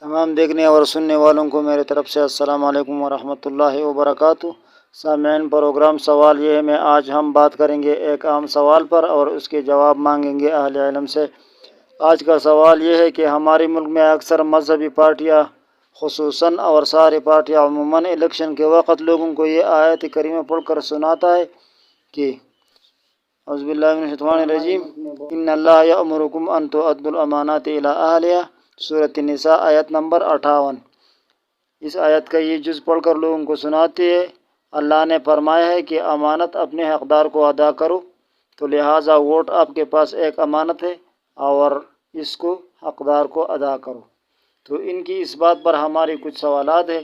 تمام دیکھنے اور سننے والوں کو میرے طرف سے السلام علیکم ورحمۃ اللہ وبرکاتہ۔ سامعین، پروگرام سوال یہ ہے میں آج ہم بات کریں گے ایک عام سوال پر اور اس کے جواب مانگیں گے اہل علم سے۔ آج کا سوال یہ ہے کہ ہمارے ملک میں اکثر مذہبی پارٹیاں خصوصاً اور ساری پارٹیاں عموماً الیکشن کے وقت لوگوں کو یہ آیت کریمہ پڑھ کر سناتا ہے کہ اعوذ باللہ من الشیطان الرجیم ان اللہ یأمرکم ان تؤدوا الامانات الی اہلہا، سورۃ النساء آیت نمبر 58۔ اس آیت کا یہ جز پڑھ کر لوگوں کو سناتے ہیں۔ اللہ نے فرمایا ہے کہ امانت اپنے حقدار کو ادا کرو، تو لہٰذا ووٹ آپ کے پاس ایک امانت ہے اور اس کو حقدار کو ادا کرو۔ تو ان کی اس بات پر ہماری کچھ سوالات ہیں۔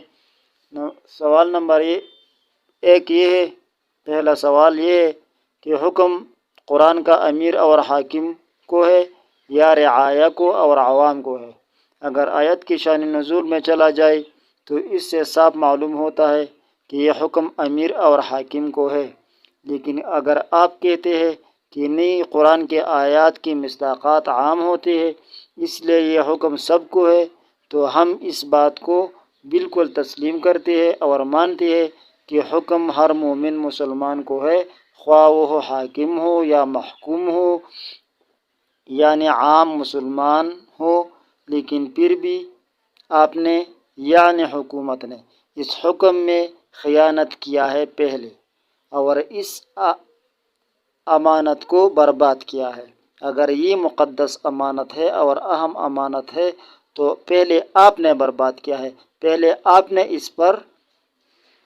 سوال نمبر ایک یہ ہے، پہلا سوال یہ ہے کہ حکم قرآن کا امیر اور حاکم کو ہے یا رعایا کو اور عوام کو ہے؟ اگر آیت کی شان نزول میں چلا جائے تو اس سے صاف معلوم ہوتا ہے کہ یہ حکم امیر اور حاکم کو ہے، لیکن اگر آپ کہتے ہیں کہ نہیں، قرآن کے آیات کی مصداقات عام ہوتی ہے اس لیے یہ حکم سب کو ہے، تو ہم اس بات کو بالکل تسلیم کرتے ہیں اور مانتے ہیں کہ حکم ہر مومن مسلمان کو ہے، خواہ وہ حاکم ہو یا محکوم ہو، یعنی عام مسلمان ہو۔ لیکن پھر بھی آپ نے یعنی حکومت نے اس حکم میں خیانت کیا ہے پہلے، اور اس امانت کو برباد کیا ہے۔ اگر یہ مقدس امانت ہے اور اہم امانت ہے تو پہلے آپ نے برباد کیا ہے، پہلے آپ نے اس پر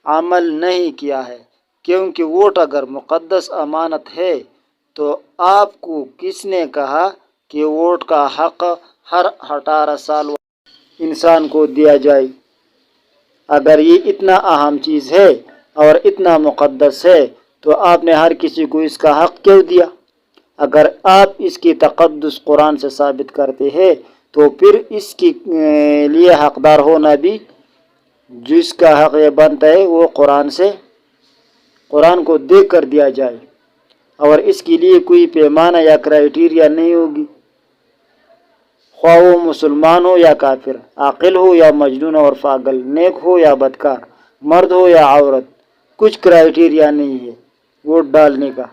عمل نہیں کیا ہے، کیونکہ ووٹ اگر مقدس امانت ہے تو آپ کو کس نے کہا کہ ووٹ کا حق ہر 18 سال انسان کو دیا جائے؟ اگر یہ اتنا اہم چیز ہے اور اتنا مقدس ہے تو آپ نے ہر کسی کو اس کا حق کیوں دیا؟ اگر آپ اس کی تقدس قرآن سے ثابت کرتے ہیں تو پھر اس کے لیے حقدار ہونا بھی جس کا حق یہ بنتا ہے وہ قرآن کو دیکھ کر دیا جائے، اور اس کے لیے کوئی پیمانہ یا کرائیٹیریا نہیں ہوگی، خواہ وہ مسلمان ہو یا کافر، عاقل ہو یا مجنون اور پاگل، نیک ہو یا بدکار، مرد ہو یا عورت، کچھ کرائیٹیریا نہیں ہے ووٹ ڈالنے کا۔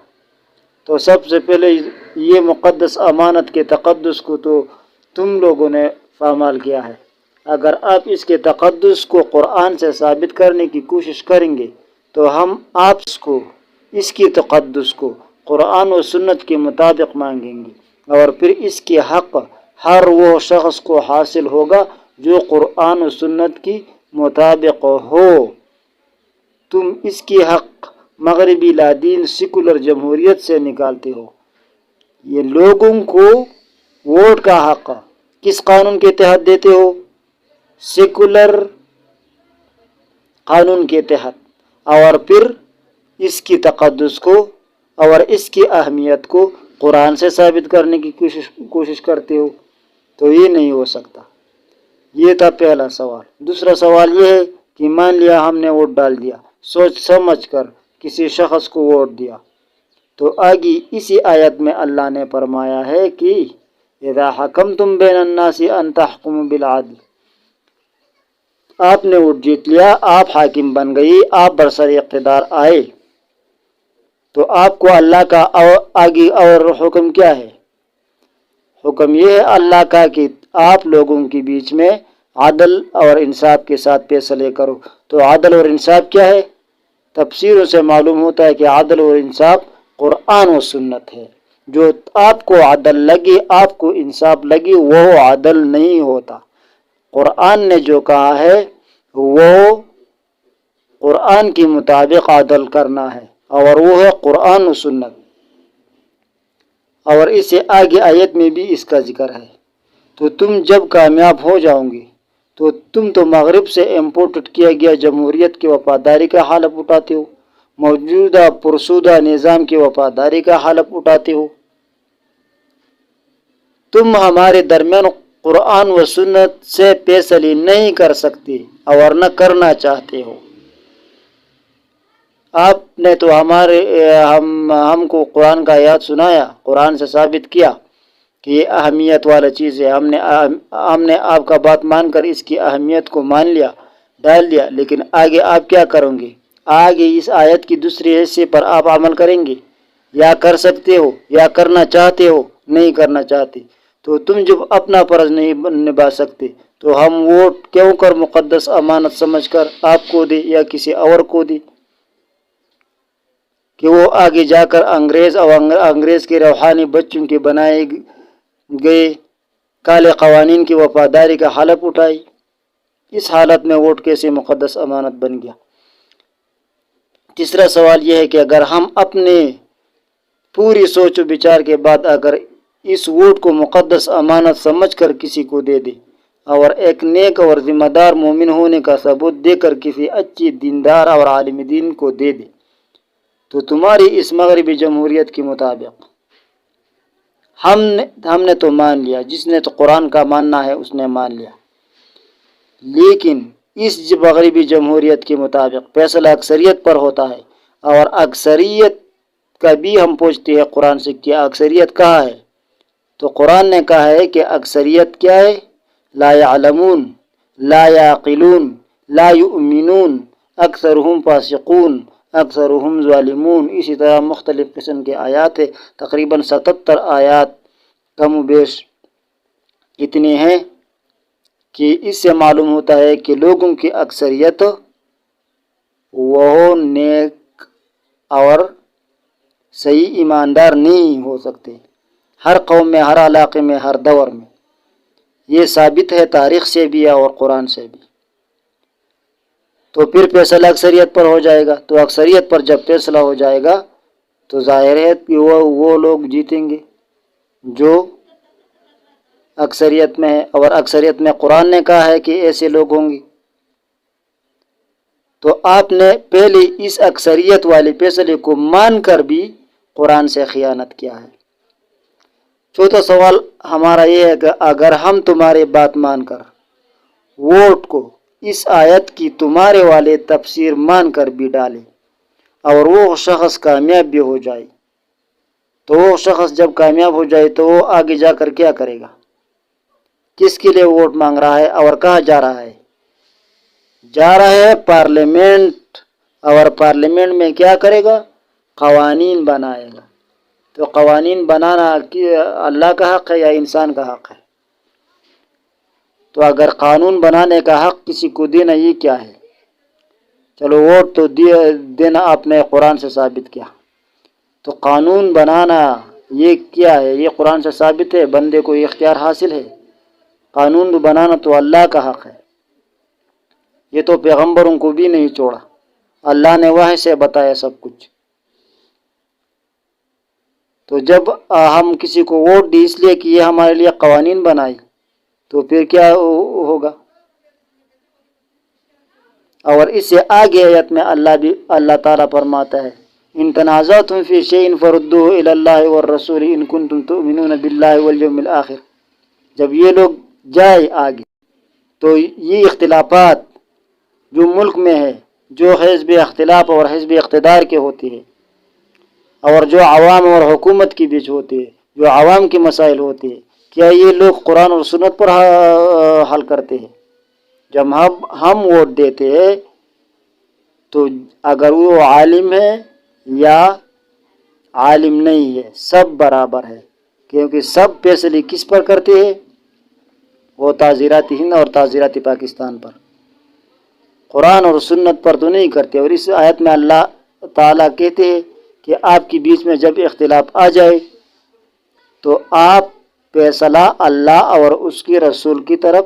تو سب سے پہلے یہ مقدس امانت کے تقدس کو تو تم لوگوں نے پامال کیا ہے۔ اگر آپ اس کے تقدس کو قرآن سے ثابت کرنے کی کوشش کریں گے تو ہم آپ کو اس کی تقدس کو قرآن و سنت کے مطابق مانگیں گے، اور پھر اس کے حق ہر وہ شخص کو حاصل ہوگا جو قرآن و سنت کی مطابق ہو۔ تم اس کی حق مغربی لادین سیکولر جمہوریت سے نکالتے ہو۔ یہ لوگوں کو ووٹ کا حق کس قانون کے تحت دیتے ہو؟ سیکولر قانون کے تحت، اور پھر اس کی تقدس کو اور اس کی اہمیت کو قرآن سے ثابت کرنے کی کوشش کرتے ہو، تو یہ نہیں ہو سکتا۔ یہ تھا پہلا سوال۔ دوسرا سوال یہ ہے کہ مان لیا ہم نے ووٹ ڈال دیا، سوچ سمجھ کر کسی شخص کو ووٹ دیا، تو آگے اسی آیت میں اللہ نے فرمایا ہے کہ اذا حکمتم بین الناس ان تحکموا بالعدل، آپ نے ووٹ جیت لیا، آپ حاکم بن گئی، آپ برسر اقتدار آئے، تو آپ کو اللہ کا آگے اور حکم کیا ہے؟ حکم یہ ہے اللہ کا کہ آپ لوگوں کے بیچ میں عدل اور انصاف کے ساتھ فیصلے کرو۔ تو عدل اور انصاف کیا ہے؟ تفسیروں سے معلوم ہوتا ہے کہ عدل اور انصاف قرآن و سنت ہے۔ جو آپ کو عدل لگے، آپ کو انصاف لگے، وہ عدل نہیں ہوتا۔ قرآن نے جو کہا ہے وہ قرآن کے مطابق عدل کرنا ہے، اور وہ ہے قرآن و سنت، اور اس سے آگے آیت میں بھی اس کا ذکر ہے۔ تو تم جب کامیاب ہو جاؤ گے تو تم تو مغرب سے امپورٹ کیا گیا جمہوریت کی وفاداری کا حلف اٹھاتے ہو، موجودہ پرسودہ نظام کی وفاداری کا حلف اٹھاتے ہو۔ تم ہمارے درمیان قرآن و سنت سے فیصلے نہیں کر سکتے اور نہ کرنا چاہتے ہو۔ آپ نے تو ہم کو قرآن کا آیات سنایا، قرآن سے ثابت کیا، کہ یہ اہمیت والا چیز ہے، ہم نے آپ کا بات مان کر اس کی اہمیت کو مان لیا، ڈال دیا، لیکن آگے آپ کیا کریں گے؟ آگے اس آیت کی دوسری حصے پر آپ عمل کریں گے؟ یا کر سکتے ہو یا کرنا چاہتے ہو؟ نہیں کرنا چاہتے، تو تم جب اپنا فرض نہیں نبھا سکتے تو ہم ووٹ کیوں کر مقدس امانت سمجھ کر آپ کو دے یا کسی اور کو دے کہ وہ آگے جا کر انگریز کے روحانی بچوں کے بنائے گئے کالے قوانین کی وفاداری کا حلف اٹھائے؟ اس حالت میں ووٹ کیسے مقدس امانت بن گیا؟ تیسرا سوال یہ ہے کہ اگر ہم اپنے پوری سوچ و بچار کے بعد اگر اس ووٹ کو مقدس امانت سمجھ کر کسی کو دے دے اور ایک نیک اور ذمہ دار مومن ہونے کا ثبوت دے کر کسی اچھی دیندار اور عالم دین کو دے دے، تو تمہاری اس مغربی جمہوریت کے مطابق ہم نے تو مان لیا، جس نے تو قرآن کا ماننا ہے اس نے مان لیا، لیکن اس مغربی جمہوریت کے مطابق فیصلہ اکثریت پر ہوتا ہے، اور اکثریت کا بھی ہم پوچھتے ہیں قرآن سے کہ اکثریت کہاں ہے؟ تو قرآن نے کہا ہے کہ اکثریت کیا ہے؟ لا یعلمون، لا یعقلون، لا یؤمنون، اکثرهم فاسقون، اکثرهم ظالمون۔ اسی طرح مختلف قسم کے آیات ہیں، تقریباً 77 آیات کم و بیش اتنے ہیں کہ اس سے معلوم ہوتا ہے کہ لوگوں کی اکثریت وہ نیک اور صحیح ایماندار نہیں ہو سکتے، ہر قوم میں، ہر علاقے میں، ہر دور میں۔ یہ ثابت ہے تاریخ سے بھی اور قرآن سے بھی۔ تو پھر فیصلہ اکثریت پر ہو جائے گا، تو اکثریت پر جب فیصلہ ہو جائے گا تو ظاہر ہے کہ وہ لوگ جیتیں گے جو اکثریت میں ہے، اور اکثریت میں قرآن نے کہا ہے کہ ایسے لوگ ہوں گے۔ تو آپ نے پہلے اس اکثریت والے فیصلے کو مان کر بھی قرآن سے خیانت کیا ہے۔ چوتھا سوال ہمارا یہ ہے کہ اگر ہم تمہاری بات مان کر ووٹ کو اس آیت کی تمہارے والے تفسیر مان کر بھی ڈالیں اور وہ شخص کامیاب بھی ہو جائے، تو وہ شخص جب کامیاب ہو جائے تو وہ آگے جا کر کیا کرے گا؟ کس کے لیے ووٹ مانگ رہا ہے اور کہاں جا رہا ہے؟ جا رہا ہے پارلیمنٹ، اور پارلیمنٹ میں کیا کرے گا؟ قوانین بنائے گا۔ تو قوانین بنانا اللہ کا حق ہے یا انسان کا حق ہے؟ تو اگر قانون بنانے کا حق کسی کو دینا یہ کیا ہے؟ چلو ووٹ تو دینا آپ نے قرآن سے ثابت کیا، تو قانون بنانا یہ کیا ہے؟ یہ قرآن سے ثابت ہے، بندے کو یہ اختیار حاصل ہے۔ قانون بنانا تو اللہ کا حق ہے، یہ تو پیغمبروں کو بھی نہیں چھوڑا، اللہ نے وحی سے بتایا سب کچھ۔ تو جب ہم کسی کو ووٹ دی اس لیے کہ یہ ہمارے لیے قوانین بنائے، تو پھر کیا ہوگا؟ اور اس سے آگے آیت میں اللہ تعالیٰ فرماتا ہے ان تنازعتم فی شیء فردوہ الی اللہ والرسول ان کنتم تؤمنون باللہ والیوم الآخر۔ جب یہ لوگ جائے آگے تو یہ اختلافات جو ملک میں ہے، جو حزب اختلاف اور حزب اقتدار کے ہوتے ہیں، اور جو عوام اور حکومت کے بیچ ہوتے ہیں، جو عوام کے مسائل ہوتے ہیں، کیا یہ لوگ قرآن اور سنت پر حل کرتے ہیں؟ جب ہم ووٹ دیتے ہیں تو اگر وہ عالم ہے یا عالم نہیں ہے سب برابر ہے، کیونکہ سب فیصلے کس پر کرتے ہیں؟ وہ تعزیرات ہند اور تعزیرات پاکستان پر، قرآن اور سنت پر تو نہیں کرتے۔ اور اس آیت میں اللہ تعالیٰ کہتے ہیں کہ آپ کے بیچ میں جب اختلاف آ جائے تو آپ فیصلہ اللہ اور اس کے رسول کی طرف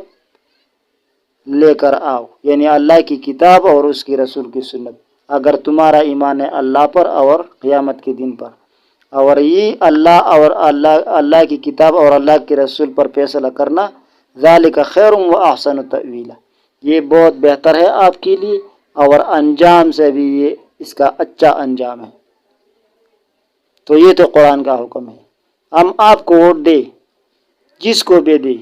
لے کر آؤ، یعنی اللہ کی کتاب اور اس کے رسول کی سنت، اگر تمہارا ایمان ہے اللہ پر اور قیامت کے دن پر، اور یہ اللہ کی کتاب اور اللہ کے رسول پر فیصلہ کرنا ذالک خیر و احسن تأویلا، یہ بہت بہتر ہے آپ کے لیے، اور انجام سے بھی یہ اس کا اچھا انجام ہے۔ تو یہ تو قرآن کا حکم ہے۔ ہم آپ کو ووٹ دے، جس کو بھی دے،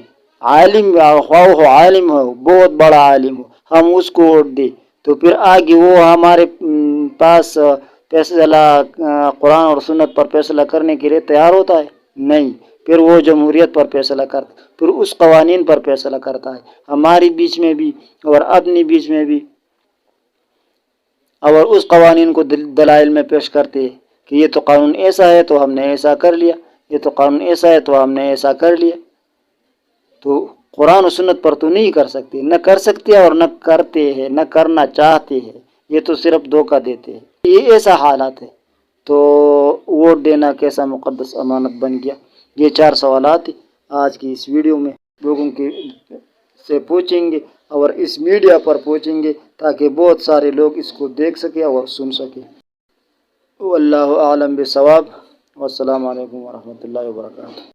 عالم ہو، عالم ہو، بہت بڑا عالم ہو، ہم اس کو ووٹ دے تو پھر آگے وہ ہمارے پاس فیصلہ قرآن اور سنت پر فیصلہ کرنے کے لیے تیار ہوتا ہے؟ نہیں، پھر وہ جمہوریت پر فیصلہ کرتا، پھر اس قوانین پر فیصلہ کرتا ہے، ہماری بیچ میں بھی اور اپنی بیچ میں بھی، اور اس قوانین کو دلائل میں پیش کرتے ہیں کہ یہ تو قانون ایسا ہے تو ہم نے ایسا کر لیا، یہ تو قانون ایسا ہے تو ہم نے ایسا کر لیا۔ تو قرآن و سنت پر تو نہیں کر سکتے، نہ کر سکتے اور نہ کرتے ہیں، نہ کرنا چاہتے ہیں، یہ تو صرف دھوکہ دیتے ہیں۔ یہ ایسا حالات ہے تو ووٹ دینا کیسا مقدس امانت بن گیا۔ یہ 4 سوالات آج کی اس ویڈیو میں لوگوں کے سے پوچھیں گے اور اس میڈیا پر پوچھیں گے تاکہ بہت سارے لوگ اس کو دیکھ سکیں اور سن سکیں۔ واللہ اعلم بالصواب، والسلام علیکم ورحمۃ اللہ وبرکاتہ۔